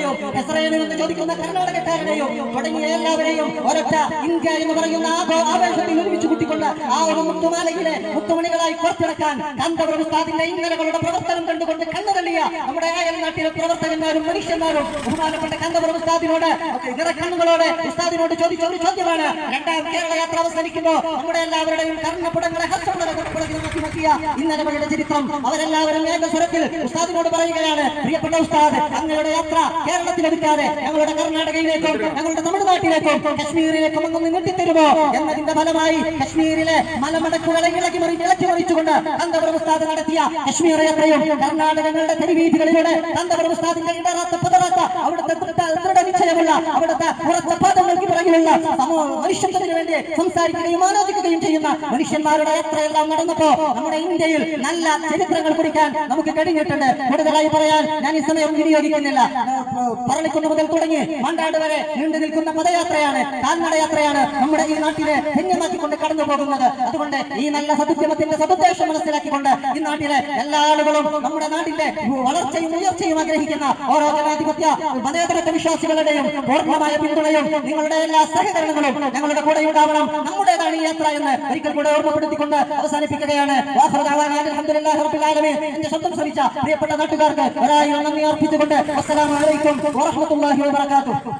ബംഗാളികളെയോ എസ്രയേലിൽ ചോദിക്കുന്ന കർണാടകക്കാരനെയോ തുടങ്ങിയ എല്ലാവരെയും ഒരൊറ്റ ഇന്ത്യ എന്ന് പറയുന്ന ആവേശത്തിൽ ഒരുമിച്ച് കൂട്ടിക്കൊണ്ട് ആ ഒരു മുത്തുമാലയിലെ മുത്തുമണികളായി പുറത്തിറക്കാൻ കാന്തപുരം ഉസ്താദിന്റെ ഇന്നലകളുടെ പ്രവർത്തനം കണ്ടുകൊണ്ട് കണ്ണുതള്ളിയ നമ്മുടെ അയൽനാട്ടിലെ പ്രവർത്തകന്മാരും മനുഷ്യന്മാരും ബഹുമാനപ്പെട്ട കാന്തപുരം ഉസ്താദിനോട് നിറക്കണ്ണുകളോടെ ഉസ്താദിനോട് ചോദിച്ച ഒരു ചോദ്യമാണ്. രണ്ടാം കേരള യാത്ര അവസാനിക്കുമ്പോൾ നമ്മുടെ എല്ലാവരുടെയും കർണപുടങ്ങളെ ഹസ്തമുളകിയ ഇന്നലകളുടെ ചരിത്രം അവരെല്ലാവരും ഏകസ്വരത്തിൽ ഉസ്താദിനോട് പറയുകയാണ്, പ്രിയപ്പെട്ട ഉസ്താദ്, ഞങ്ങളുടെ യാത്ര കേരളത്തിലെടുക്കാതെ ഞങ്ങളുടെ കർണാടകയിലേക്കും ഞങ്ങളുടെ തമിഴ്നാട്ടിലേക്കും കശ്മീരിലേക്കും അങ്ങ് നീട്ടിത്തരുമോ എന്നതിന്റെ ഫലമായി കശ്മീരിലെ മലമടക്കുകളെ ഇളക്കി മറിച്ചുകൊണ്ട് കാന്തപുരം ഉസ്താദ് നടത്തിയ കശ്മീർ യാത്രയും കർണാടകങ്ങളുടെ തെരുവീഥികളിലൂടെ കാന്തപുരം ഉസ്താദിന്റെ ഇടറാത്ത പതറാത്ത അവിടുത്തെ ദൃഢനിശ്ചയമുള്ള അവിടുത്തെ ഉറച്ച പാദങ്ങൾക്ക് പിറകിലുള്ള മനുഷ്യത്വത്തിന് വേണ്ടി സംസാരിക്കുകയും ആലോചിക്കുകയും ചെയ്യുന്ന മനുഷ്യന്മാരുടെ യാത്രയെല്ലാം നടന്നപ്പോ നമ്മുടെ ഇന്ത്യയിൽ നല്ല ചരിത്രങ്ങൾ കുറിക്കാൻ നമുക്ക് കഴിഞ്ഞിട്ടുണ്ട്. കൂടുതലായി പറയാൻ ഞാൻ ഈ സമയം വിനിയോഗിക്കുന്നില്ല. പറളിക്കുന്ന് മുതൽ തുടങ്ങി മാണ്ടാട് വരെ നീണ്ടു നിൽക്കുന്ന പദയാത്രയാണ്, കാൽനട യാത്രയാണ് നമ്മുടെ ഈ നാട്ടിലെ ധന്യമാക്കിക്കൊണ്ട് കടന്നു പോകുന്നത്. അതുകൊണ്ട് ഈ നല്ല സദുദ്യമത്തിന്റെ സദുദ്ദേശം മനസ്സിലാക്കിക്കൊണ്ട് ഈ നാട്ടിലെ എല്ലാ ആളുകളും നമ്മുടെ നാട്ടിലെ വളർച്ചയും ഉയർച്ചയും ആഗ്രഹിക്കുന്ന ഓരോ ജനാധിപത്യ മതേതരത്വ വിശ്വാസികളുടെയും പൂർണ്ണമായ പിന്തുണയും നിങ്ങളുടെ എല്ലാ സഹകരണങ്ങളും ഞങ്ങളുടെ കൂടെ ഉണ്ടാവണം. നമ്മുടേതാണ് ഈ യാത്ര എന്ന് ഒരിക്കൽ കൂടെ ഓർമ്മപ്പെടുത്തിക്കൊണ്ട് അവസാനിപ്പിക്കുകയാണ്. എന്റെ ശബ്ദം ശ്രമിച്ച പ്രിയപ്പെട്ട നാട്ടുകാർക്ക് ഒരായിരം നന്ദി അർപ്പിച്ചുകൊണ്ട് അസ്സലാമു അലൈക്കും വറഹ്മത്തുള്ളാഹി വബറകാതുഹു.